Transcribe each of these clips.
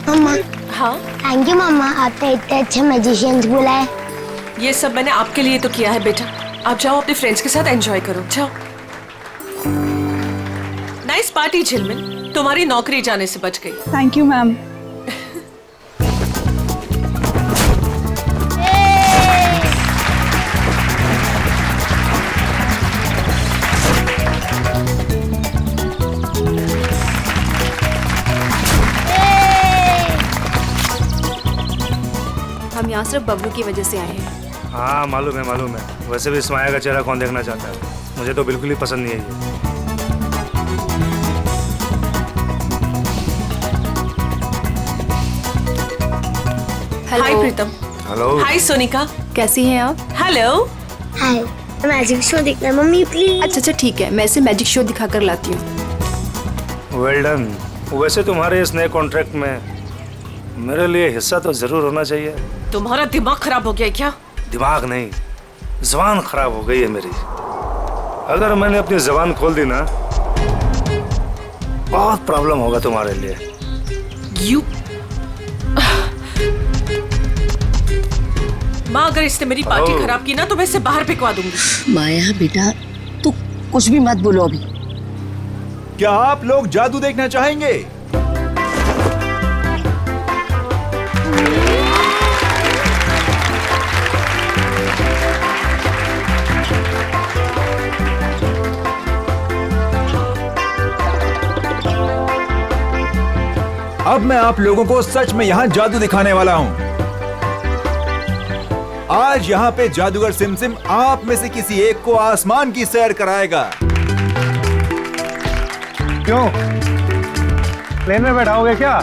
मम्मा। हाँ, thank you मम्मा, आपने इतने अच्छे मैजिशियंस बुलाए। ये सब मैंने आपके लिए तो किया है बेटा। आप जाओ अपने फ्रेंड्स के साथ एंजॉय करो, जाओ। नाइस पार्टी झिलमिल, तुम्हारी नौकरी जाने से बच गई। Thank you ma'am. हम यहाँ सिर्फ बबलू की वजह से आए हैं। हाँ मालूम है। वैसे भी इस माया का चेहरा कौन देखना चाहता है। मुझे तो बिल्कुल ही पसंद नहीं है ये। हाय प्रीतम। हेलो। हाय सोनिका। कैसी हैं आप? हेलो। हाय, मैजिक शो देखना है मम्मी प्लीज। अच्छा ठीक है, मैं इसे मैजिक शो दिखा कर लाती हूँ। Well done. वैसे तुम्हारे इस नए कॉन्ट्रैक्ट में मेरे लिए हिस्सा तो जरूर होना चाहिए। तुम्हारा दिमाग खराब हो गया है क्या? दिमाग नहीं, जुबान खराब हो गई है मेरी। अगर मैंने अपनी जुबान खोल दी ना, बहुत प्रॉब्लम होगा तुम्हारे लिए। यू माँ, अगर इसने मेरी पार्टी खराब की ना तो मैं इसे बाहर फेंकवा दूंगी। माया बेटा, तू कुछ भी मत बोलो अभी। क्या आप लोग जादू देखना चाहेंगे? अब मैं आप लोगों को सच में यहाँ जादू दिखाने वाला हूँ। आज यहाँ पे जादूगर सिमसिम आप में से किसी एक को आसमान की सैर कराएगा। क्यों? प्लेन में बैठाओगे क्या?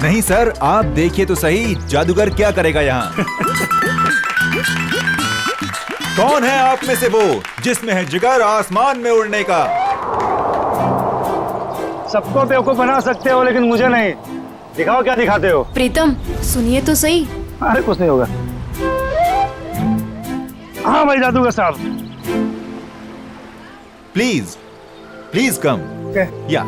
नहीं सर, आप देखिए तो सही जादूगर क्या करेगा यहाँ। कौन है आप में से वो जिसमें है जिगर आसमान में उड़ने का? सबको बेवकूफ बना सकते हो लेकिन मुझे नहीं। दिखाओ क्या दिखाते हो। प्रीतम सुनिए तो सही। अरे कुछ नहीं होगा। हाँ भाई जादूगर साहब। Please please come. या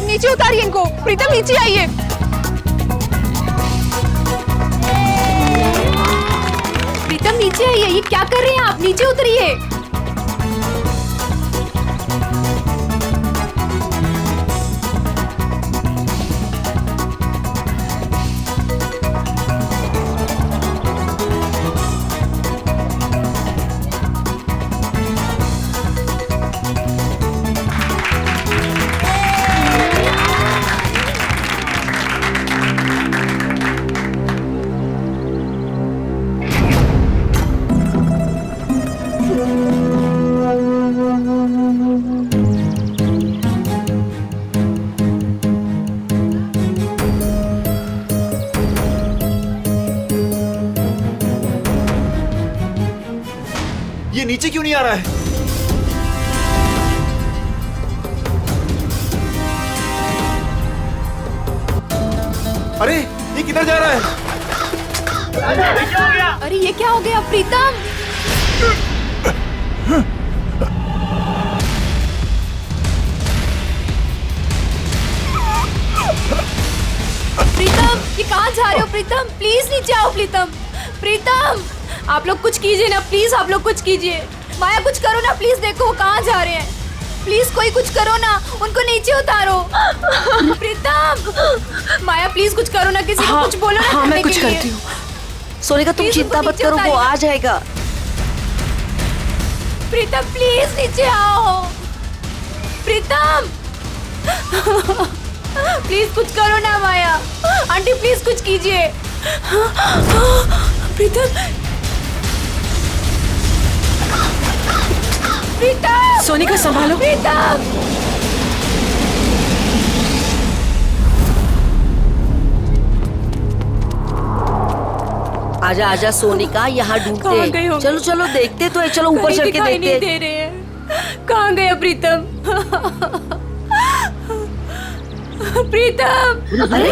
नीचे उतारिए इनको। प्रीतम नीचे आइए। प्रीतम नीचे आइए, ये क्या कर रहे हैं आप? नीचे उतरिए। ये नीचे क्यों नहीं आ रहा है? अरे ये किधर जा रहा है? अरे ये क्या हो गया प्रीतम? प्रीतम ये कहाँ जा रहे हो? प्रीतम प्लीज नीचे आओ। प्रीतम आप लोग कुछ कीजिए ना प्लीज, आप लोग कुछ कीजिए। माया कुछ करो ना प्लीज, देखो वो कहाँ जा रहे हैं। प्लीज कोई कुछ करो ना, उनको नीचे उतारो। प्रीतम माया प्लीज कुछ करो ना, किसी को कुछ बोलो ना। हाँ मैं कुछ करती हूँ। सोनिका तुम चिंता मत करो, वो आ जाएगा। प्रीतम प्लीज नीचे आओ। प्रीतम प्लीज कुछ करो ना माया। आंटी प्लीज कुछ कीजिए। प्रीतम, प्रीतम, सोनिका संभालो। प्रीतम, आजा आजा सोनिका, यहाँ कहाँ गए ढूंढते। होंगे? चलो चलो देखते तो है, चलो ऊपर कहीं चढ़ के दिखाई नहीं देखते। दे रहे हैं। कहाँ गया प्रीतम? प्रीतम, अरे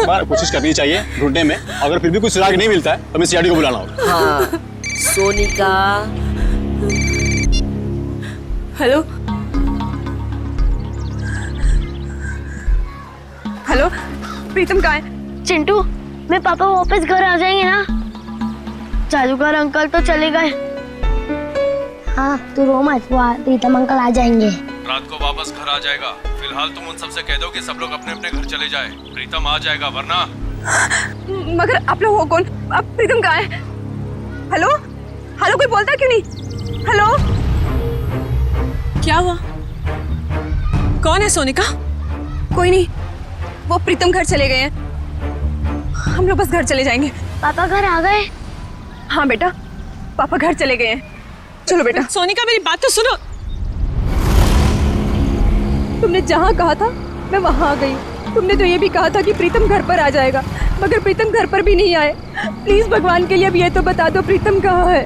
बार कोशिश करनी चाहिए ढूंढने में। अगर फिर भी कुछ सुराग नहीं मिलता है तो हमें सीआईडी को बुलाना होगा। हाँ सोनिका। हेलो हेलो, प्रीतम कहाँ है? चिंटू, मेरे पापा वापस घर आ जाएंगे ना? जादूगर अंकल तो चले गए। हाँ तू रो मत, प्रीतम अंकल आ जाएंगे। रात को वापस घर आ जाएगा। फिलहाल तुम उन सबसे कह दो कि सब लोग अपने अपने घर चले जाए। प्रीतम आ जाएगा, वरना। मगर आप लोग हो कौन? अब प्रीतम कहाँ है? हेलो हेलो, कोई बोलता क्यों नहीं? हेलो, क्या हुआ? कौन है सोनिका? कोई नहीं, वो प्रीतम घर चले गए हैं। हम लोग बस घर चले जाएंगे। पापा घर आ गए? हाँ बेटा, पापा घर चले गए हैं। चलो बेटा। सोनिका मेरी बात तो सुनो। तुमने जहाँ कहा था मैं वहाँ आ गई। तुमने तो ये भी कहा था कि प्रीतम घर पर आ जाएगा, मगर प्रीतम घर पर भी नहीं आए। प्लीज भगवान के लिए अब ये तो बता दो प्रीतम कहाँ है।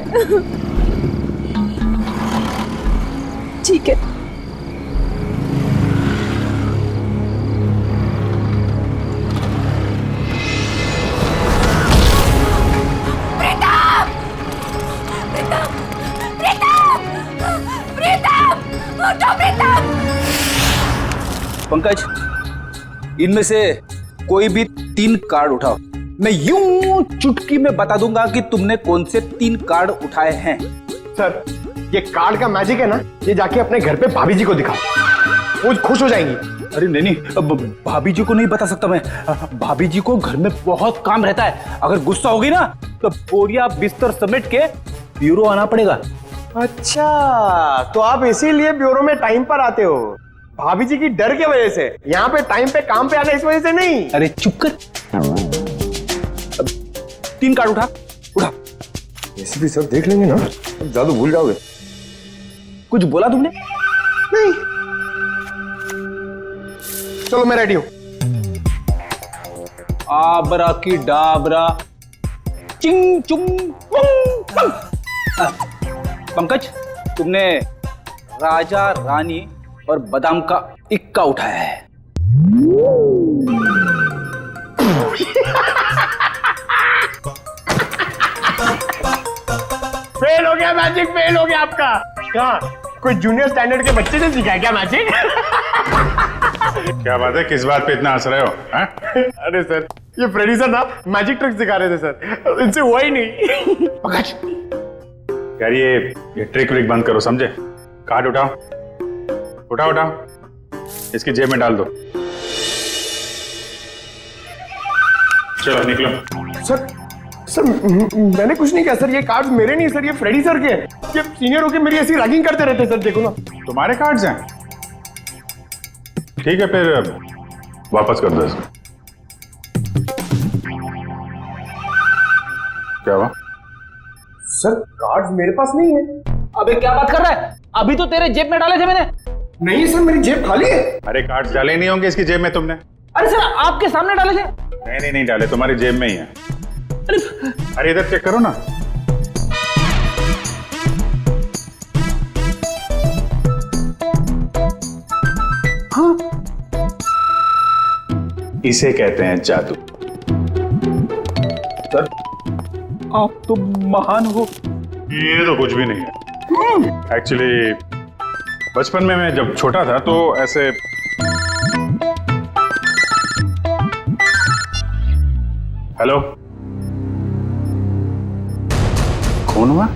ठीक है। पंकज, इनमें से कोई भी 3 कार्ड उठाओ। मैं यूं चुटकी में बता दूंगा कि तुमने कौन से 3 कार्ड उठाए हैं। सर, ये कार्ड का मैजिक है ना, ये जाके अपने घर पे भाभी जी को दिखाओ, वो खुश हो जाएंगी। अरे नहीं, अब भाभी जी को नहीं बता सकता मैं। भाभी जी को घर में बहुत काम रहता है। अगर गुस्सा होगी ना तो बोरिया बिस्तर समेट के ब्यूरो आना पड़ेगा। अच्छा, तो आप इसीलिए ब्यूरो में टाइम पर आते हो, भाभी जी की डर की वजह से। यहाँ पे टाइम पे काम पे आना इस वजह से नहीं। अरे चुप कर। 3 कार्ड उठा। ऐसे भी सब देख लेंगे ना, अब जादू भूल जाओगे। कुछ बोला तुमने? नहीं। चलो मैं रेडी हूं। आबरा की डाबरा चिंग चुंग पुंग। पंकज, तुमने राजा रानी और बादाम का इक्का उठाया है। फेल हो गया मैजिक, फेल हो गया आपका। क्या कोई जूनियर स्टैंडर्ड के बच्चे से सीखा है क्या मैजिक? क्या बात है, किस बात पे इतना हंस रहे हो? हाँ? अरे सर, ये फ्रेडी सर ना मैजिक ट्रिक सिखा रहे थे सर, इनसे हुआ ही नहीं। पंकज, यार ये ट्रिक व्रिक बंद करो, समझे? कार्ड उठाओ, उठाओ, इसकी जेब में डाल दो। चलो निकलो। सर मैंने कुछ नहीं किया सर, ये कार्ड मेरे नहीं सर, ये फ्रेडी सर के हैं। ये सीनियर होके मेरी ऐसी रैगिंग करते रहते सर, देखो ना। तुम्हारे कार्ड्स हैं? ठीक है, फिर वापस कर दो इसको। क्या हुआ? सर कार्ड्स मेरे पास नहीं है। अबे क्या बात कर रहा है? अभी तो तेरे जेब में डाले थे मैंने। नहीं सर, मेरी जेब खाली है। अरे कार्ड्स डाले नहीं होंगे इसकी जेब में तुमने? अरे सर, आपके सामने डाले थे। नहीं डाले, तुम्हारी जेब में ही है। अरे इधर चेक करो ना। हाँ, इसे कहते हैं जादू। सर आप तो महान हो। ये तो कुछ भी नहीं है। एक्चुअली बचपन में मैं जब छोटा था तो ऐसे हेलो, कौन हुआ?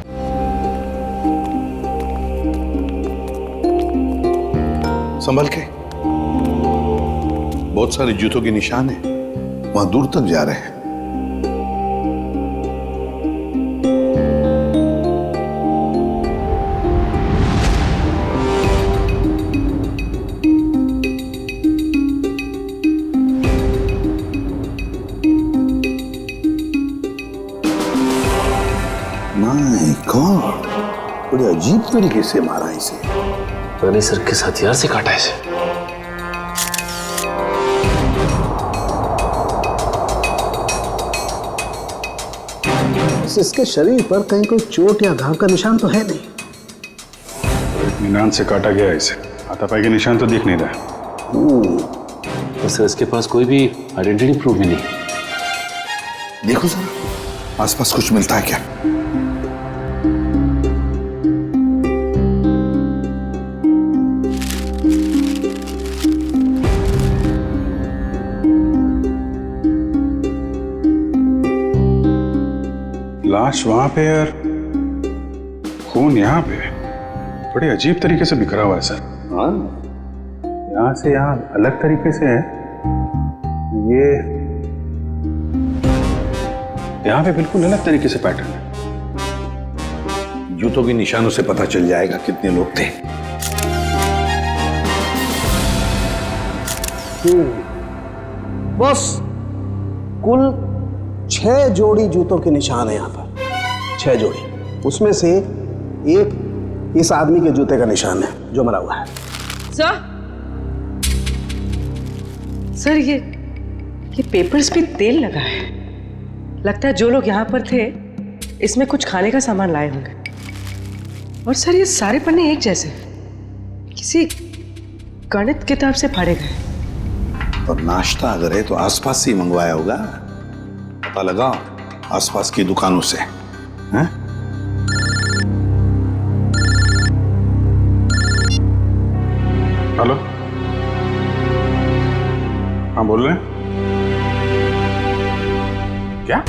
संभल के, बहुत सारे जूतों के निशान हैं, वहां दूर तक जा रहे हैं। अजीब तरीके से मारा इसे। पता नहीं सर किस हथियार से काटा इसे। इसके शरीर पर कहीं कोई चोट या घाव का निशान तो है नहीं। इत्मीनान से काटा गया इसे, हाथापाई के निशान तो दिख नहीं रहा। तो सर इसके पास कोई भी आइडेंटिटी प्रूफ भी नहीं। देखो सर, आसपास कुछ मिलता है क्या? लाश वहां पे और खून यहाँ पे, बड़े अजीब तरीके से बिखरा हुआ है सर। हाँ, यहाँ से यहाँ अलग तरीके से है, ये यहाँ पे बिल्कुल अलग तरीके से पैटर्न है। जूतों के निशानों से पता चल जाएगा कितने लोग थे। बॉस, कुल 6 जोड़ी जूतों के निशान है यहाँ पर। 6 जोड़ी, उसमें से एक इस आदमी के जूते का निशान है जो मरा हुआ है। सर ये पेपर्स पे तेल लगा है। लगता है जो लोग यहाँ पर थे इसमें कुछ खाने का सामान लाए होंगे। और सर ये सारे पन्ने एक जैसे, किसी गणित किताब से फाड़े गए। और नाश्ता अगर है तो आसपास से ही मंगवाया होगा। पता लगा आसपास की दुकानों से। हैं? हेलो, हाँ बोल रहे हैं? क्या?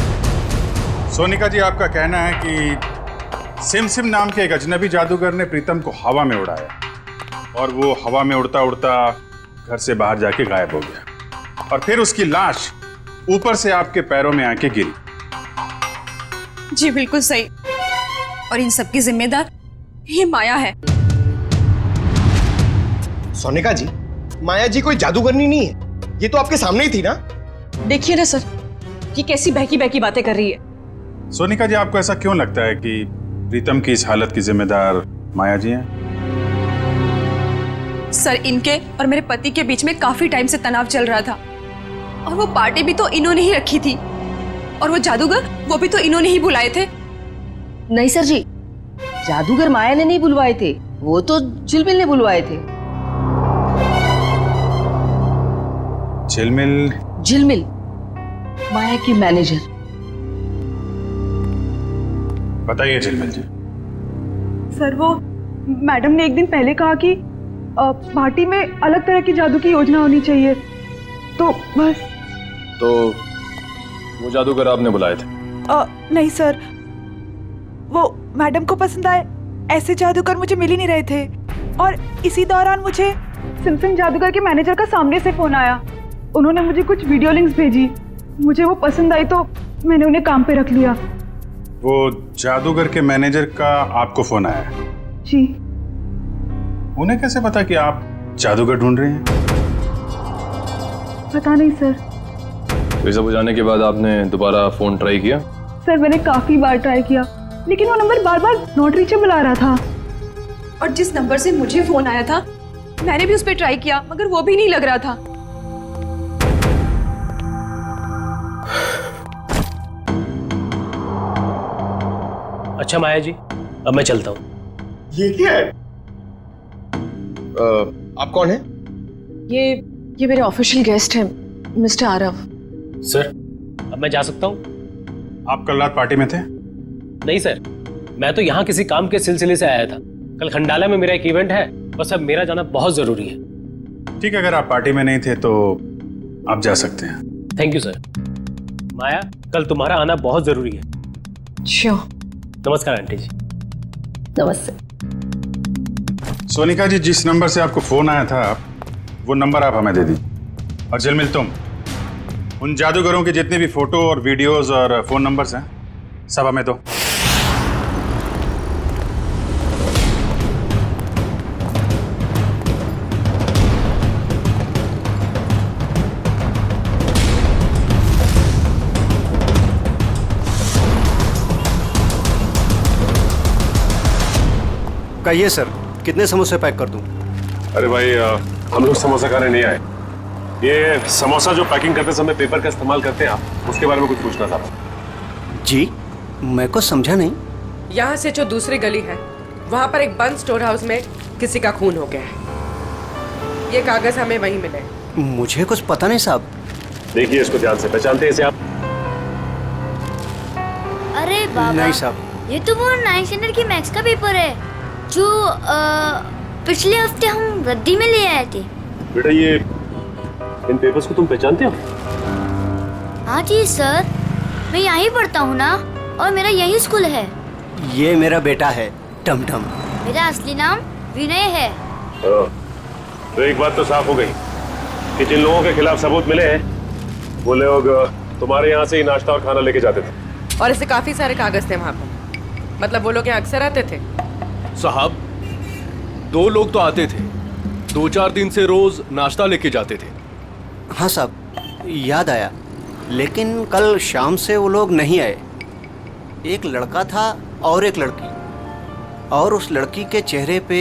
सोनिका जी, आपका कहना है कि सिम नाम के एक अजनबी जादूगर ने प्रीतम को हवा में उड़ाया और वो हवा में उड़ता उड़ता घर से बाहर जाके गायब हो गया, और फिर उसकी लाश ऊपर से आपके पैरों में आके गिरी। जी बिल्कुल सही। और इन सब की जिम्मेदार ये माया है। सोनिका जी, माया जी कोई जादूगरनी नहीं है, ये तो आपके सामने ही थी ना। देखिए ना सर, ये कैसी बहकी बहकी बातें कर रही है। सोनिका जी, आपको ऐसा क्यों लगता है कि प्रीतम की इस हालत की जिम्मेदार माया जी हैं? सर, इनके और मेरे पति के बीच में काफी टाइम से तनाव चल रहा था, और वो पार्टी भी तो इन्होंने ही रखी थी, और वो जादूगर वो भी तो इन्होंने ही बुलाए थे। नहीं सर जी, जादूगर माया ने नहीं बुलवाए थे, वो तो झिलमिल ने बुलवाए थे। झिलमिल माया की मैनेजर। बताइए झिलमिल जी। सर, वो मैडम ने एक दिन पहले कहा कि पार्टी में अलग तरह की जादू की योजना होनी चाहिए, तो बस। तो वो जादूगर आपने बुलाए थे? नहीं सर, वो मैडम को पसंद आए ऐसे जादूगर मुझे मिल ही नहीं रहे थे, और इसी दौरान मुझे सिमसिम जादूगर के मैनेजर का सामने से फोन आया। उन्होंने मुझे कुछ वीडियो लिंक्स भेजी, मुझे वो पसंद आई तो मैंने उन्हें काम पे रख लिया। वो जादूगर के मैनेजर का आपको फोन आया? जी। उन्हें कैसे पता कि आप जादूगर ढूंढ रहे हैं? पता नहीं सर। ये सब हो जाने के बाद आपने दोबारा फोन ट्राई किया? सर, मैंने काफी बार ट्राई किया, लेकिन वो नंबर बार बार नॉट रीचेबल आ रहा था। और जिस नंबर से मुझे फोन आया था मैंने भी उस पर ट्राई किया, मगर वो भी नहीं लग रहा था। अच्छा माया जी, अब मैं चलता हूँ। ये क्या है? आप कौन है? ये मेरे ऑफिशियल गेस्ट हैं, मिस्टर आरव। सर, अब मैं जा सकता हूँ? आप कल रात पार्टी में थे? नहीं सर, मैं तो यहाँ किसी काम के सिलसिले से आया था। कल खंडाला में मेरा एक इवेंट है, बस अब मेरा जाना बहुत जरूरी है। ठीक है, अगर आप पार्टी में नहीं थे तो आप जा सकते हैं। Thank you sir. माया, कल तुम्हारा आना बहुत जरूरी है। श्योर। नमस्कार आंटी जी। नमस्ते। सोनिका जी, जिस नंबर से आपको फोन आया था वो नंबर आप हमें दे दीजिए। और झिलमिल, तुम उन जादूगरों के जितने भी फोटो और वीडियोस और फोन नंबर्स हैं सब हमें दो। कहिए सर, कितने समोसे पैक कर दूं? अरे भाई हम लोग समोसा खाने नहीं आए। ये समोसा जो पैकिंग करते समय पेपर का इस्तेमाल करते हैं आप, उसके बारे में कुछ पूछना था। जी, मैं कुछ समझा नहीं। यहाँ से जो दूसरी गली है, वहाँ पर एक बंद स्टोर हाउस में किसी का खून हो गया है। ये कागज हमें वहीं मिले। मुझे कुछ पता नहीं साहब। देखिए इसको ध्यान से, पहचानते हैं इसे आप? अरे बाबा, नहीं साहब, ये तो वो 9th स्टैंडर्ड की मैथ्स का पेपर है जो पिछले हफ्ते हम रद्दी में ले आए थे। बेटा ये इन पेपर्स को तुम पहचानते हो? हाँ जी सर, मैं यहीं पढ़ता हूँ ना, और मेरा यही स्कूल है। ये मेरा बेटा है टमटम। मेरा असली नाम विनय है। तो एक बात तो साफ हो गई कि जिन लोगों के खिलाफ सबूत मिले हैं वो लोग तुम्हारे यहाँ से ही नाश्ता और खाना लेके जाते थे। और ऐसे काफी सारे कागज थे वहाँ पर। मतलब वो लोग यहाँ अक्सर आते थे? साहब 2 लोग तो आते थे, 2-4 दिन से रोज नाश्ता लेके जाते थे। हाँ साहब, याद आया, लेकिन कल शाम से वो लोग नहीं आए। एक लड़का था और एक लड़की, और उस लड़की के चेहरे पे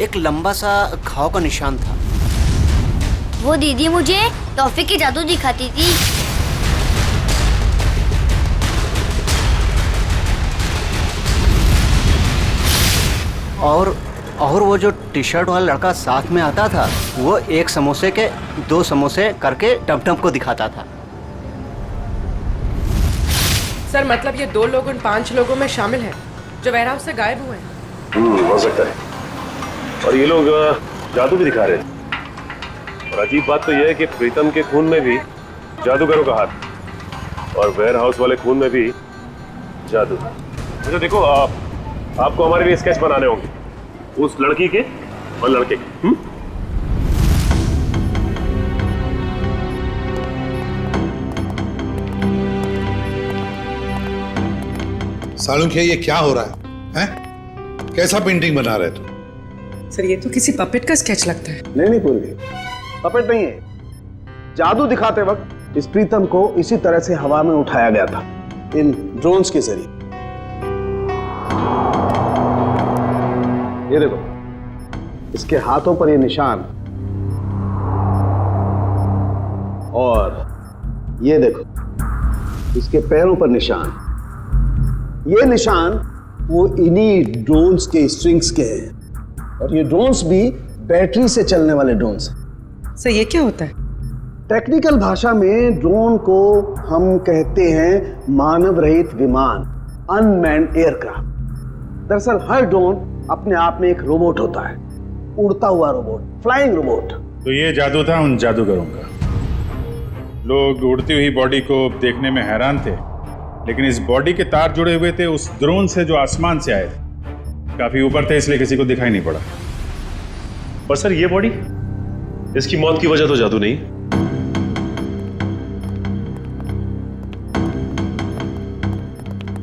एक लंबा सा घाव का निशान था। वो दीदी मुझे टॉफी की जादू दिखाती थी। और वो जो टी शर्ट वाला लड़का साथ में आता था, वो एक समोसे के 2 समोसे करके टमटम को दिखाता था। सर मतलब ये 2 लोग उन 5 लोगों में शामिल हैं जो वेयरहाउस से गायब हुए हैं। हो सकता है। और ये लोग जादू भी दिखा रहे हैं। और अजीब बात तो यह है कि प्रीतम के खून में भी जादूगरों का हाथ, और वेयरहाउस वाले खून में भी जादू। अच्छा देखो, आपको हमारे लिए स्केच बनाने होंगे, उस लड़की के और लड़के के। सालुंखे, ये क्या हो रहा है? हैं? कैसा पेंटिंग बना रहे तुम? सर ये तो किसी पपेट का स्केच लगता है। नहीं पूर्वी, पपेट नहीं है। जादू दिखाते वक्त इस प्रीतम को इसी तरह से हवा में उठाया गया था, इन ड्रोन्स के जरिए। ये देखो, इसके हाथों पर ये निशान, और ये देखो इसके पैरों पर निशान। ये निशान वो इन्हीं ड्रोन्स के स्ट्रिंग्स के हैं, और ये ड्रोन्स भी बैटरी से चलने वाले ड्रोन्स हैं। सर ये क्या होता है? टेक्निकल भाषा में ड्रोन को हम कहते हैं मानव रहित विमान, अनमैन्ड एयरक्राफ्ट। दरअसल हर ड्रोन अपने आप में एक रोबोट होता है, उड़ता हुआ रोबोट, फ्लाइंग रोबोट। तो ये जादू था उन जादूगरों का। लोग उड़ती हुई बॉडी को देखने में हैरान थे, लेकिन इस बॉडी के तार जुड़े हुए थे उस ड्रोन से जो आसमान से आए थे। काफी ऊपर थे, इसलिए किसी को दिखाई नहीं पड़ा। पर सर ये बॉडी, इसकी मौत की वजह तो जादू नहीं।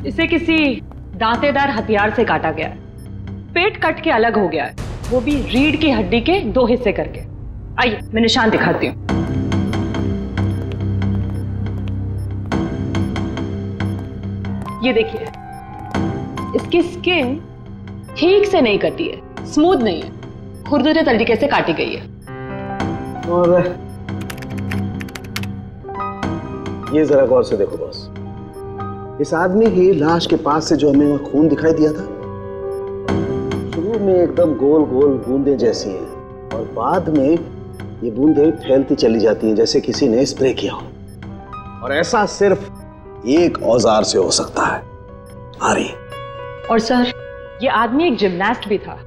इसे किसी दांतेदार हथियार से काटा गया है। पेट कट के अलग हो गया है, वो भी रीढ़ की हड्डी के 2 हिस्से करके। आइए मैं निशान दिखाती हूँ। ये देखिए, इसकी स्किन ठीक से नहीं कटी है, स्मूथ नहीं है, खुरदुरे तरीके से काटी गई है। और ये जरा गौर से देखो बॉस, इस आदमी की लाश के पास से जो हमें वहां खून दिखाई दिया था, शुरू में एकदम गोल गोल बूंदें जैसी हैं, और बाद में ये बूंदें फैलती चली जाती हैं जैसे किसी ने स्प्रे किया हो। और ऐसा सिर्फ एक औजार से हो सकता है, आरी। और सर ये आदमी एक जिम्नास्ट भी था,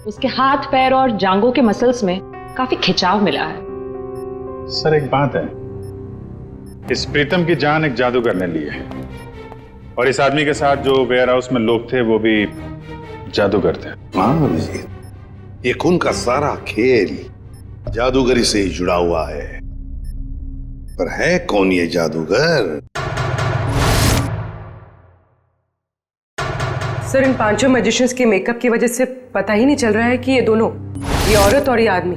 उसके हाथ पैर और जांघों के मसल्स में काफी खिंचाव मिला है। सर एक बात है, इस प्रीतम की जान एक जादूगर ने ली है, और इस आदमी के साथ जो वेयर हाउस में लोग थे वो भी जादूगर थे। हाँ अभिजीत, ये खून का सारा खेल जादूगरी से ही जुड़ा हुआ है। पर है कौन ये जादूगर? सर इन 5 मैजिशियंस के मेकअप की वजह से पता ही नहीं चल रहा है कि ये दोनों, ये औरत और ये आदमी,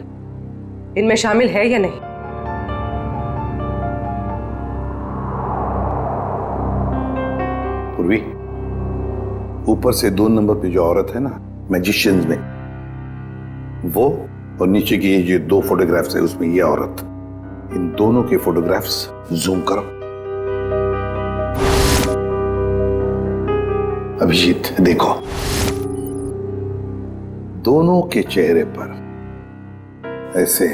इनमें शामिल है या नहीं। पूर्वी, ऊपर से 2 नंबर पे जो औरत है ना, मैजिशियंस में, वो और नीचे की ये जो 2 फोटोग्राफ्स है उसमें ये औरत, इन दोनों के फोटोग्राफ्स जूम करो। अभिजीत देखो, दोनों के चेहरे पर ऐसे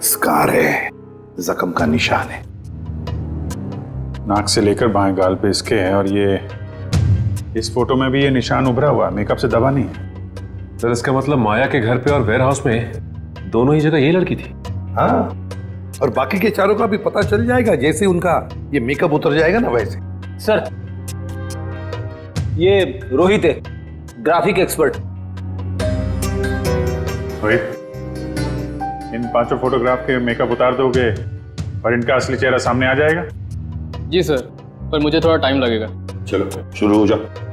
स्कार है, जख्म का निशान है। नाक से लेकर बाएं गाल पे इसके है, और ये इस फोटो में भी ये निशान उभरा हुआ, मेकअप से दबा नहीं है। सर इसका मतलब माया के घर पे और वेयर हाउस में दोनों ही जगह ये लड़की थी। हाँ, और बाकी के चारों का भी पता चल जाएगा जैसे उनका ये मेकअप उतर जाएगा ना वैसे। सर ये रोहित है, ग्राफिक एक्सपर्ट। रोहित, इन 5 फोटोग्राफ के मेकअप उतार दोगे और इनका असली चेहरा सामने आ जाएगा? जी सर, पर मुझे थोड़ा टाइम लगेगा। चलो शुरू हो जाओ।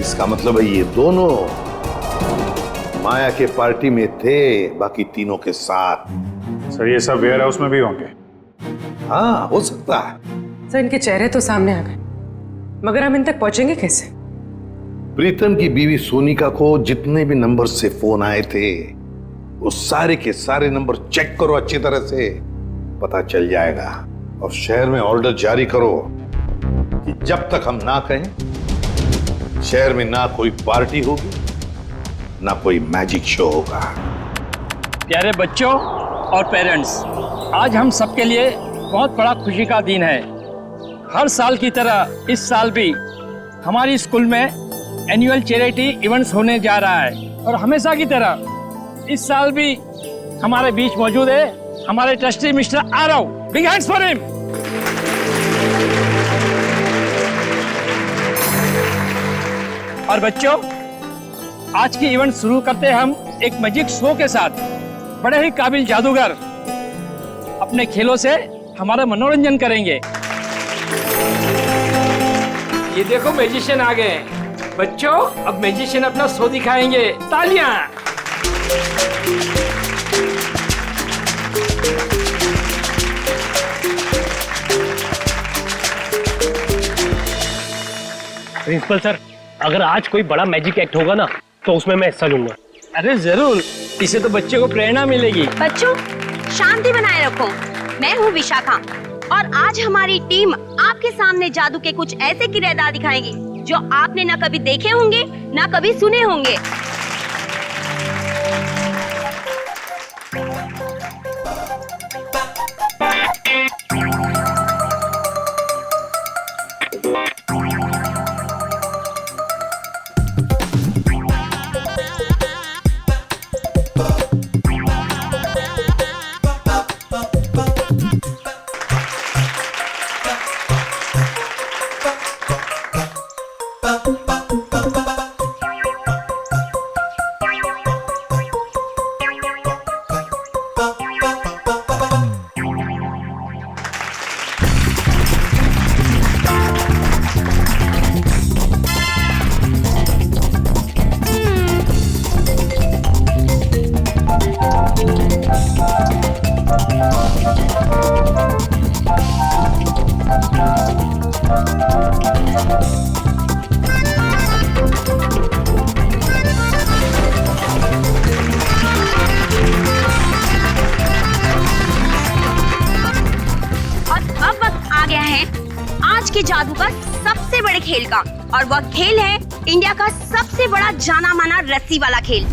इसका मतलब है ये दोनों माया के पार्टी में थे, बाकी तीनों के साथ। सर ये सब वेयर हाउस में भी होंगे? हाँ हो सकता है। सर इनके चेहरे तो सामने आ गए, मगर हम इन तक पहुंचेंगे कैसे? प्रीतम की बीवी सोनिका को जितने भी नंबर से फोन आए थे वो सारे के सारे नंबर चेक करो अच्छी तरह से, पता चल जाएगा। और शहर में ऑर्डर जारी करो कि जब तक हम ना कहें शहर में ना कोई पार्टी होगी ना कोई मैजिक शो होगा। प्यारे बच्चों और पेरेंट्स, आज हम सबके लिए बहुत बड़ा खुशी का दिन है। हर साल की तरह इस साल भी हमारी स्कूल में एनुअल चैरिटी इवेंट्स होने जा रहा है, और हमेशा की तरह इस साल भी हमारे बीच मौजूद है हमारे trustee mister Aarav. Big hands for him. और बच्चों, आज की इवेंट शुरू करते हैं हम एक मैजिक शो के साथ। बड़े ही काबिल जादूगर अपने खेलों से हमारा मनोरंजन करेंगे। ये देखो मैजिशियन आ गए। बच्चों अब मैजिशियन अपना शो दिखाएंगे। तालियां। प्रिंसिपल सर, अगर आज कोई बड़ा मैजिक एक्ट होगा ना तो उसमें मैं हिस्सा लूंगा। अरे जरूर, इससे तो बच्चे को प्रेरणा मिलेगी। बच्चों शांति बनाए रखो। मैं हूँ विशाखा और आज हमारी टीम आपके सामने जादू के कुछ ऐसे किरदार दिखाएगी जो आपने ना कभी देखे होंगे ना कभी सुने होंगे। जादू का सबसे बड़े खेल का, और वह खेल है इंडिया का सबसे बड़ा जाना माना रस्सी वाला खेल।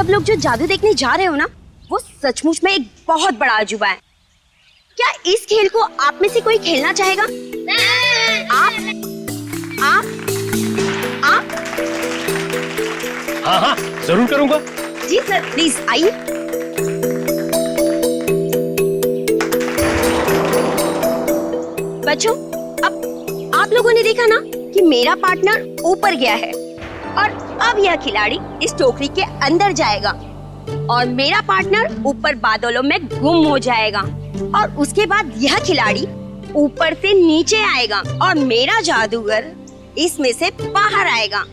सब लोग जो जादू देखने जा रहे हो ना, वो सचमुच में एक बहुत बड़ा अजूबा है। क्या इस खेल को आप में से कोई खेलना चाहेगा? आप? हाँ हाँ जरूर करूंगा। जी सर, प्लीज आइए। बच्चों, अब आप लोगों ने देखा ना कि मेरा पार्टनर ऊपर गया है और अब यह खिलाड़ी इस टोकरी के अंदर जाएगा और मेरा पार्टनर ऊपर बादलों में गुम हो जाएगा और उसके बाद यह खिलाड़ी ऊपर से नीचे आएगा और मेरा जादूगर इसमें से बाहर आएगा।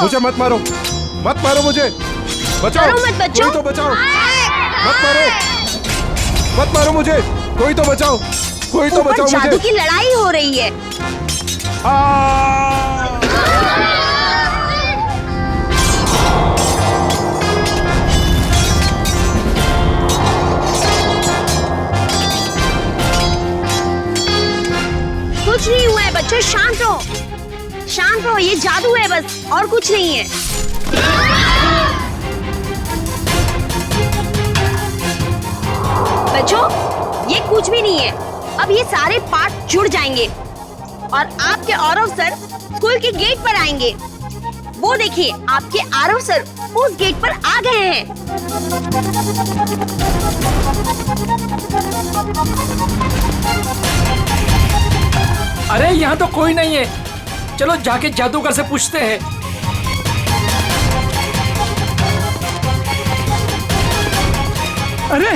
मुझे मत मारो, मत मारो मुझे, बचाओ, मत बच्चों। कोई तो बचाओ, मत मारो मुझे, कोई तो बचाओ, कोई तो बचाओ मुझे। जादू की लड़ाई हो रही है। कुछ नहीं हुआ है बच्चों, शांत रहो, शांत रहो, ये जादू है बस, और कुछ नहीं है। बच्चों, ये कुछ भी नहीं है। अब ये सारे पार्ट जुड़ जाएंगे और आपके आरव सर स्कूल के गेट पर आएंगे। वो देखिए, आपके आरव सर उस गेट पर आ गए हैं। अरे यहाँ तो कोई नहीं है, चलो जाके जादूगर से पूछते हैं। अरे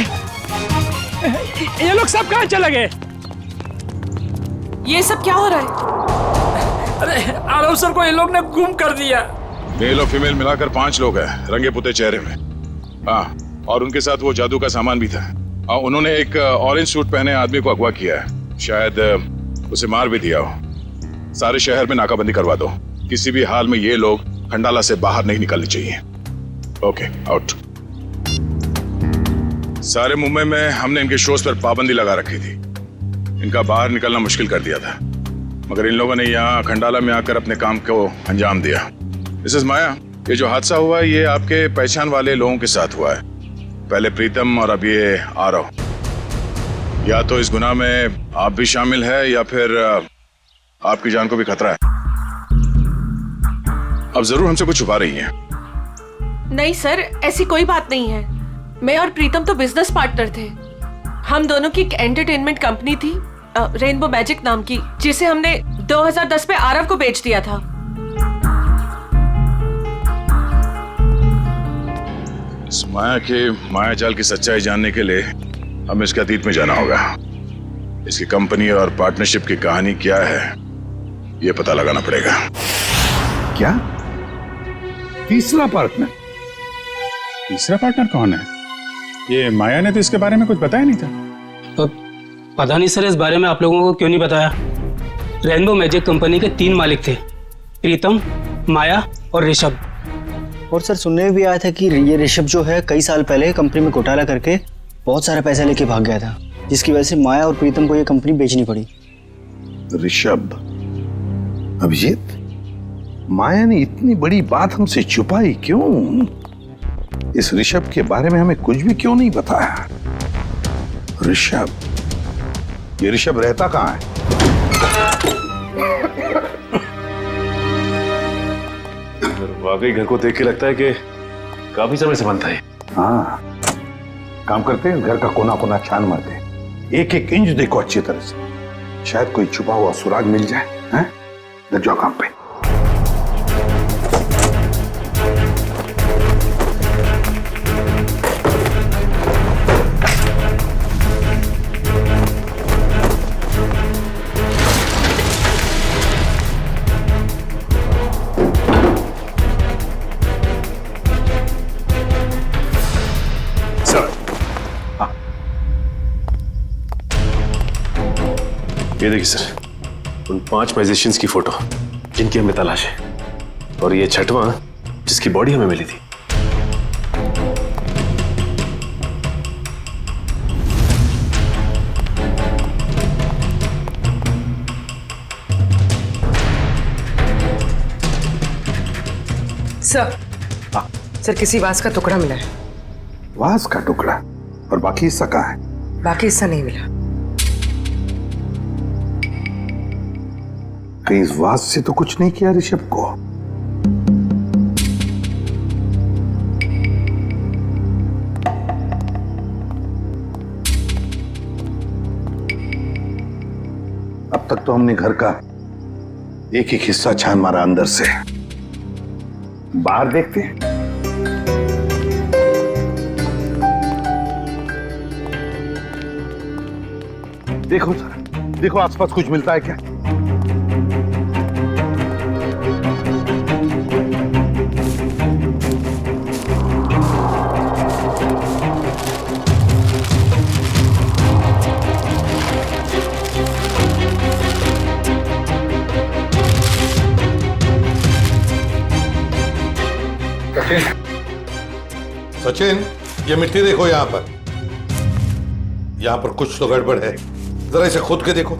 ये लोग सब कहाँ चले गए? ये सब क्या हो रहा है? अरे आरव सर को ये लोग ने गुम कर दिया। मेल और फीमेल मिलाकर 5 लोग हैं, रंगे पुते चेहरे में। हाँ, और उनके साथ वो जादू का सामान भी था। उन्होंने एक ऑरेंज सूट पहने आदमी को अगवा किया है, शायद उसे मार भी दिया हो। सारे शहर में नाकाबंदी करवा दो, किसी भी हाल में ये लोग खंडाला से बाहर नहीं निकलने चाहिए। Okay, out. सारे मुंबई में हमने इनके शोज पर पाबंदी लगा रखी थी, इनका बाहर निकलना मुश्किल कर दिया था, मगर इन लोगों ने यहाँ खंडाला में आकर अपने काम को अंजाम दिया। मिसेस माया, ये जो हादसा हुआ है ये आपके पहचान वाले लोगों के साथ हुआ है, पहले प्रीतम और अब ये आरव। या तो इस गुनाह में आप भी शामिल है या फिर आपकी जान को भी खतरा है। अब जरूर हमसे कुछ छुपा रही हैं। नहीं सर, ऐसी कोई बात नहीं है। मैं और प्रीतम तो बिजनेस पार्टनर थे। हम दोनों की एक एंटरटेनमेंट कंपनी थी, रेनबो मैजिक नाम की, जिसे हमने 2010 में आरव को बेच दिया था। इस माया के मायाजाल की सच्चाई जानने के लिए हमें इसके अतीत में जाना होगा। इसकी कंपनी और पार्टनरशिप की कहानी क्या है ये पता लगाना पड़ेगा। क्या? तीसरा पार्टनर? तीसरा पार्टनर कौन है? ये माया ने तो इसके बारे में कुछ बताया नहीं था। तो पता नहीं सर, इस बारे में आप लोगों को क्यों नहीं बताया। रेनबो मैजिक कंपनी के 3 मालिक थे, प्रीतम, माया और ऋषभ। और सर सुनने में भी आया था कि ये ऋषभ जो है कई साल पहले कंपनी में घोटाला करके बहुत सारा पैसा लेके भाग गया था, जिसकी वजह से माया और प्रीतम को ये कंपनी बेचनी पड़ी। ऋषभ, अभिजीत, माया ने इतनी बड़ी बात हमसे छुपाई क्यों? इस ऋषभ के बारे में हमें कुछ भी क्यों नहीं बताया? ऋषभ, ये ऋषभ रहता कहाँ है? वाकई घर को देख के लगता है कि काफी समय से बनता है। हाँ, काम करते हैं, घर का कोना कोना छान मारते हैं, एक एक इंच देखो अच्छी तरह से, शायद कोई छुपा हुआ सुराग मिल जाए। हैं? लग जाओ काम पे। ये देखिए सर, उन 5 मैजिशियंस की फोटो जिनकी हमें तलाश है, और ये 6वां जिसकी बॉडी हमें मिली थी। सर, सर किसी वास का टुकड़ा मिला है। वास का टुकड़ा? और बाकी हिस्सा कहाँ है? बाकी हिस्सा नहीं मिला। कहीं इस वास से तो कुछ नहीं किया ऋषभ को? अब तक तो हमने घर का एक एक हिस्सा छान मारा अंदर से। बाहर देखते हैं। देखो जरा, देखो आसपास कुछ मिलता है क्या? सचिन, ये मिट्टी देखो यहां पर। यहां पर कुछ तो गड़बड़ है, जरा इसे खोद के देखो।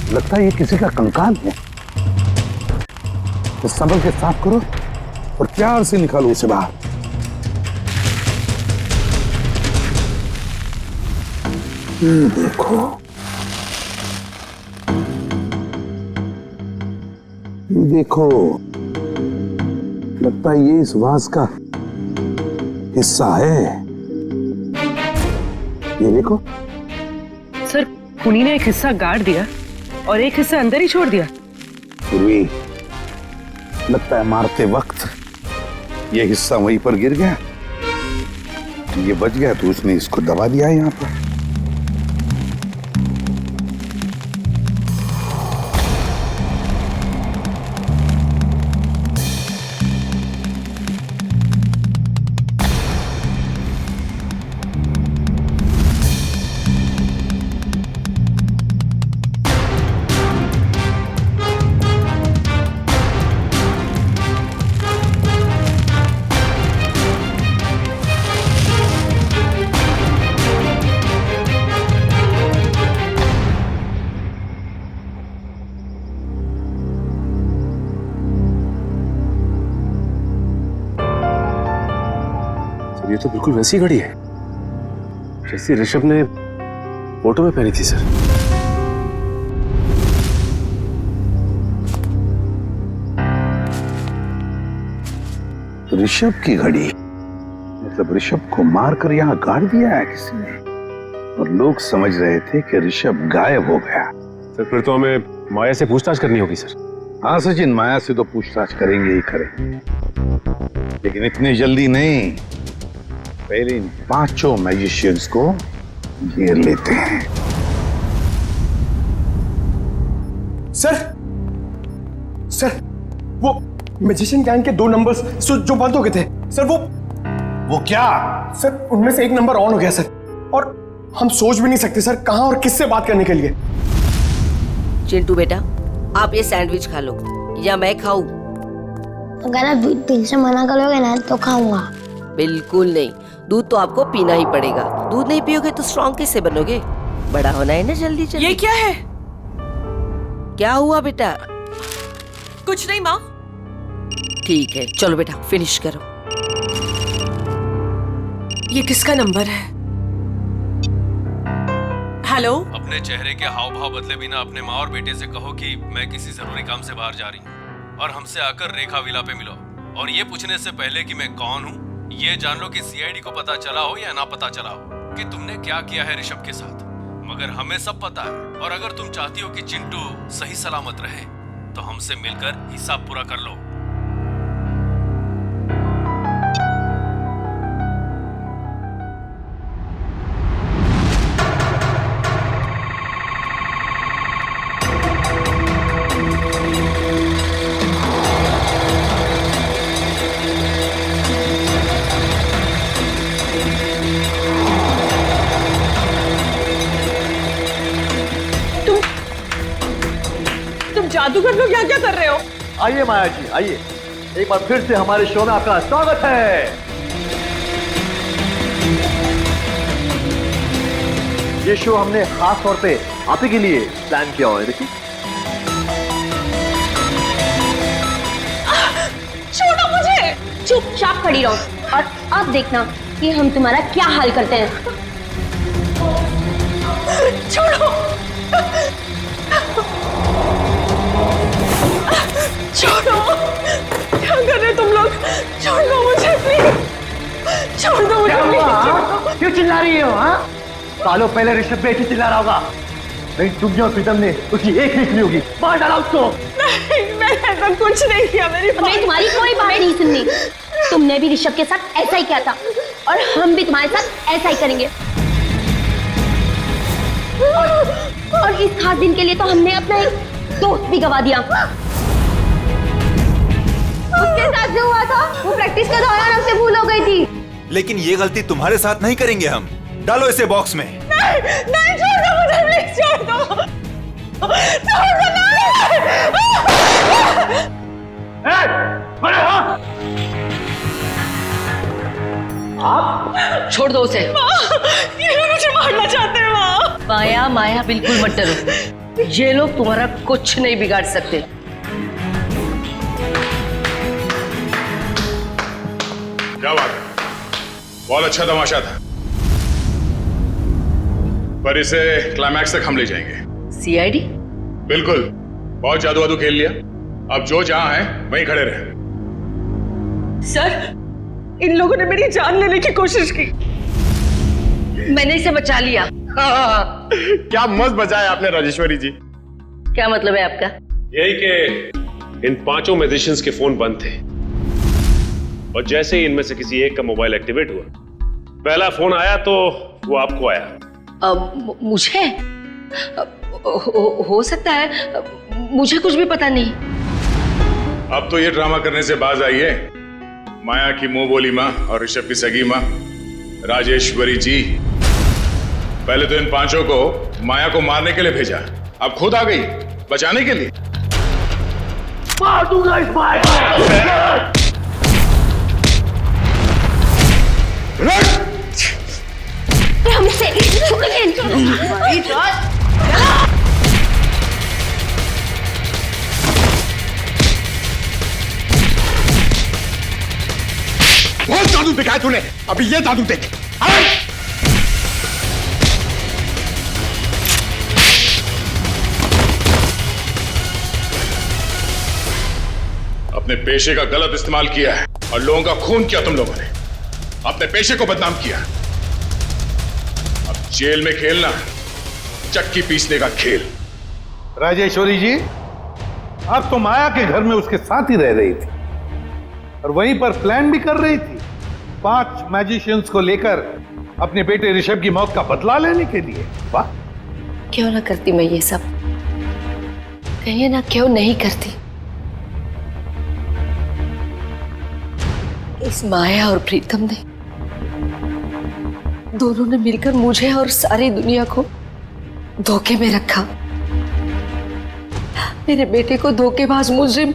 लगता है ये किसी का कंकाल है। तो संभल के साफ करो और प्यार से निकालो उसे बाहर। देखो, देखो, लगता है ये इस वास का हिस्सा है। ये देखो सर, पुनी ने एक हिस्सा गाड़ दिया और एक हिस्सा अंदर ही छोड़ दिया। पूर्वी, लगता है मारते वक्त ये हिस्सा वहीं पर गिर गया, ये बच गया तो उसने इसको दबा दिया यहाँ पर। ये तो बिल्कुल वैसी घड़ी है जैसी ऋषभ ने फोटो में पहनी थी सर। ऋषभ की घड़ी? मतलब ऋषभ को मारकर यहाँ गाड़ दिया है किसी ने, और लोग समझ रहे थे कि ऋषभ गायब हो गया। सर फिर तो हमें माया से पूछताछ करनी होगी सर। हाँ सचिन, माया से तो पूछताछ करेंगे ही करेंगे, लेकिन इतनी जल्दी नहीं। पहले इन 5 मैजिशियंस को घेर लेते हैं। सर, सर, वो मैजिशियन गैंग के 2 नंबर्स जो बंद हो गए थे सर, वो क्या? सर उनमें से एक नंबर ऑन हो गया सर, और हम सोच भी नहीं सकते सर कहां और किससे बात करने के लिए। चिंटू बेटा, आप ये सैंडविच खा लो या मैं खाऊं? अगर आप दिल से मना करोगे ना तो खाऊंगा। बिल्कुल नहीं, दूध तो आपको पीना ही पड़ेगा। दूध नहीं पियोगे तो स्ट्रॉन्ग कैसे बनोगे? बड़ा होना है ना जल्दी जल्दी। ये क्या है? क्या हुआ बेटा? कुछ नहीं माँ। ठीक है, चलो बेटा फिनिश करो। ये किसका नंबर है? हेलो? अपने चेहरे के हाव भाव बदले बिना अपने माँ और बेटे से कहो कि मैं किसी जरूरी काम से बाहर जा रही हूँ, और हमसे आकर रेखा विला पे मिलो। और ये पूछने से पहले कि मैं कौन हूँ, ये जान लो कि सीआईडी को पता चला हो या ना पता चला हो कि तुमने क्या किया है ऋषभ के साथ, मगर हमें सब पता है, और अगर तुम चाहती हो कि चिंटू सही सलामत रहे तो हमसे मिलकर हिसाब पूरा कर लो। जादूगर लोग यहाँ क्या कर रहे हो? आइए माया जी, आइए। एक बार फिर से हमारे शो में आपका स्वागत है। ये शो हमने खास तौर पे आप ही के लिए प्लान किया हुआ है। देखिए, छोड़ो मुझे। चुपचाप खड़ी रहो और अब देखना कि हम तुम्हारा क्या हाल करते हैं। छोड़ो, छोड़ो, क्या कर रहे हो तुम लोग? छोड़ दो मुझे प्लीज, छोड़ दो मुझे प्लीज। क्यों चिल्ला रही हो? हाँ, सालों पहले ऋषभ भी ऐसे चिल्ला रहा होगा। नहीं, तुम और प्रीतम ने उसकी एक नहीं सुनी होगी। मार डाला उसको। नहीं, मैंने ऐसा कुछ नहीं किया। मेरी मैं तुम्हारी कोई बात नहीं सुननी। तुमने भी ऋषभ के साथ ऐसा ही किया था और हम भी तुम्हारे साथ ऐसा ही करेंगे। और इस खास दिन के लिए तो हमने अपना एक दोस्त भी गवा दिया। उसके साथ जो हुआ था वो प्रैक्टिस के दौरान हमसे भूल हो गई थी। लेकिन ये गलती तुम्हारे साथ नहीं करेंगे हम। डालो इसे बॉक्स में। नहीं, नहीं, छोड़ दो मुझे प्लीज, छोड़ दो, छोड़ दो। आप छोड़ दो उसे। ये लोग मुझे मारना चाहते हैं। माँ, माया, माया बिल्कुल मत डरो। ये लोग तुम्हारा कुछ नहीं बिगाड़ सकते। क्या बात है, बहुत अच्छा तमाशा था, पर इसे क्लाइमैक्स तक हम ले जाएंगे। सीआईडी? बिल्कुल, बहुत जादू वादू खेल लिया। अब जो जहां है वहीं खड़े रहे। सर, इन लोगों ने मेरी जान लेने की कोशिश की। मैंने इसे बचा लिया। क्या मस्त बचाया आपने राजेश्वरी जी। क्या मतलब है आपका? यही कि इन पांचों मैजिशियंस के फोन बंद थे और जैसे ही इनमें से किसी एक का मोबाइल एक्टिवेट हुआ, पहला फोन आया तो वो आपको आया। मुझे हो सकता है, मुझे कुछ भी पता नहीं। अब तो ये ड्रामा करने से बाज आई है। माया की मुंह बोली माँ और ऋषभ की सगी माँ राजेश्वरी जी। पहले तो इन पांचों को माया को मारने के लिए भेजा, अब खुद आ गई बचाने के लिए। मार दूंगा इस माया को। हमसे बहुत जादू दिखाया तूने, अभी ये जादू देख। अपने पेशे का गलत इस्तेमाल किया है और लोगों का खून किया तुम लोगों ने, अपने पेशे को बदनाम किया। अब जेल में खेलना चक्की पीसने का खेल। राजेश्वरी जी, आप तो माया के घर में उसके साथ ही रह रही थी और वहीं पर प्लान भी कर रही थी 5 मैजिशियंस को लेकर अपने बेटे ऋषभ की मौत का बदला लेने के लिए। वाह, क्यों ना करती मैं ये सब, कहिए ना क्यों नहीं करती। इस माया और प्रीतम ने दोनों ने मिलकर मुझे और सारी दुनिया को धोखे में रखा। मेरे बेटे को धोखेबाज मुजरिम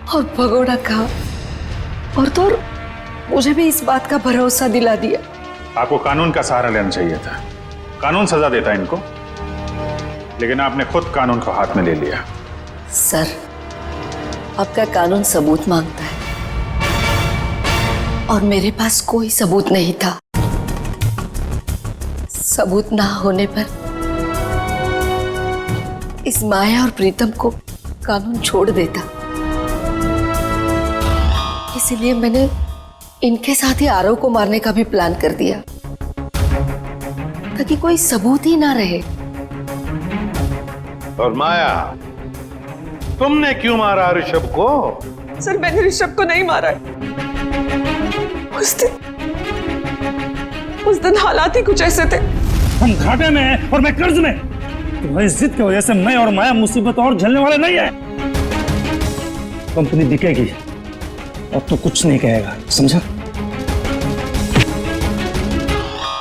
और भगोड़ा कहा और तो मुझे भी इस बात का भरोसा दिला दिया। आपको कानून का सहारा लेना चाहिए था। कानून सजा देता इनको, लेकिन आपने खुद कानून को हाथ में ले लिया। सर, आपका कानून सबूत मांगता है और मेरे पास कोई सबूत नहीं था। सबूत ना होने पर इस माया और प्रीतम को कानून छोड़ देता। इसलिए मैंने इनके साथ ही आरव को मारने का भी प्लान कर दिया ताकि कोई सबूत ही ना रहे। और माया, तुमने क्यों मारा ऋषभ को? सर मैंने ऋषभ को नहीं मारा है। उस दिन हालात ही कुछ ऐसे थे। हम घाटे में हैं और मैं कर्ज में। तुम्हारी जिद की वजह से मैं और माया मुसीबत और झेलने वाले नहीं है। कंपनी बिकेगी, अब तो कुछ नहीं कहेगा, समझा?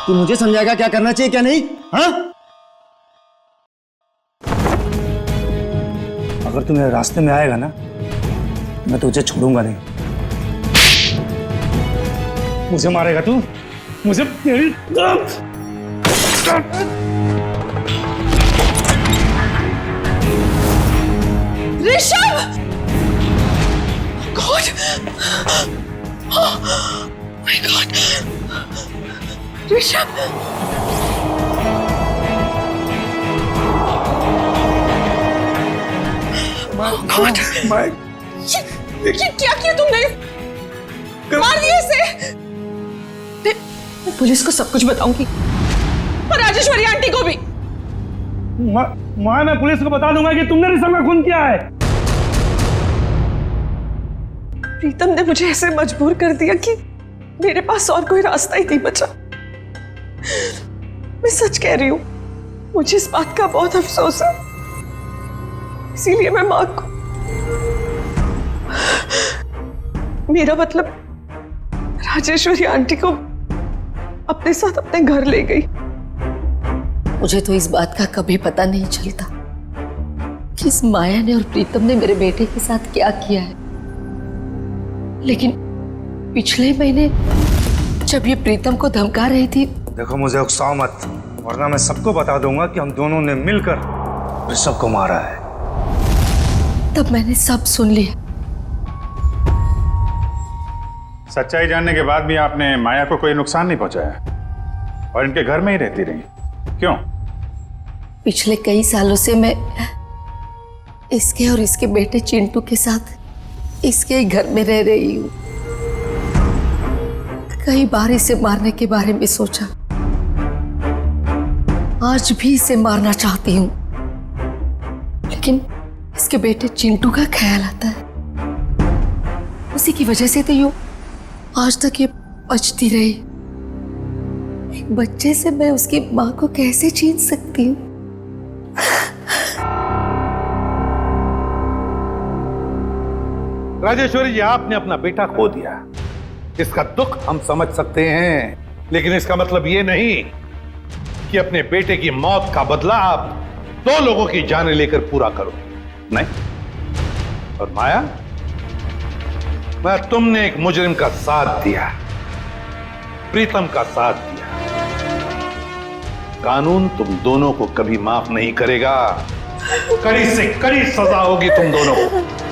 तू मुझे समझाएगा क्या करना चाहिए क्या नहीं? हाँ? अगर तू मेरे रास्ते में आएगा ना, मैं तुझे छोड़ूंगा नहीं। मुझे मारेगा तू? मुझे तेरी Rishabh! God! Oh my God! Rishabh! God! ये क्या किया तुमने? मार दिया इसे? मैं पुलिस को सब कुछ बताऊंगी और राजेश्वरी आंटी को भी। मैं पुलिस को बता दूंगा कि तुमने ऋषभ का खून किया है। प्रीतम ने मुझे ऐसे मजबूर कर दिया कि मेरे पास और कोई रास्ता ही नहीं बचा। मैं सच कह रही हूं, मुझे इस बात का बहुत अफसोस है। इसीलिए मैं मां को, मेरा मतलब राजेश्वरी आंटी को अपने साथ अपने घर ले गई। मुझे तो इस बात का कभी पता नहीं चलता कि इस माया ने और प्रीतम ने मेरे बेटे के साथ क्या किया है। लेकिन पिछले महीने जब ये प्रीतम को धमका रही थी। देखो मुझे उकसाओ मत, वरना मैं सबको बता दूंगा कि हम दोनों ने मिलकर ऋषभ को मारा है। तब मैंने सब सुन लिया। सच्चाई जानने के बाद भी आपने माया को कोई नुकसान नहीं पहुंचाया और इनके घर में ही रहती रही, क्यों? पिछले कई सालों से मैं इसके और इसके बेटे चिंटू के साथ इसके ही घर में रह रही हूँ। कई बार इसे मारने के बारे में सोचा, आज भी इसे मारना चाहती हूँ, लेकिन इसके बेटे चिंटू का ख्याल आता है। उसी की वजह से तो यूं आज तक ये बचती रही। एक बच्चे से मैं उसकी माँ को कैसे छीन सकती हूँ? राजेश्वरी जी, आपने अपना बेटा खो दिया, इसका दुख हम समझ सकते हैं, लेकिन इसका मतलब ये नहीं कि अपने बेटे की मौत का बदला आप दो लोगों की जानें लेकर पूरा करो। नहीं। और माया, मैं तुमने एक मुजरिम का साथ दिया, प्रीतम का साथ दिया। कानून तुम दोनों को कभी माफ नहीं करेगा। कड़ी से कड़ी सजा होगी तुम दोनों को।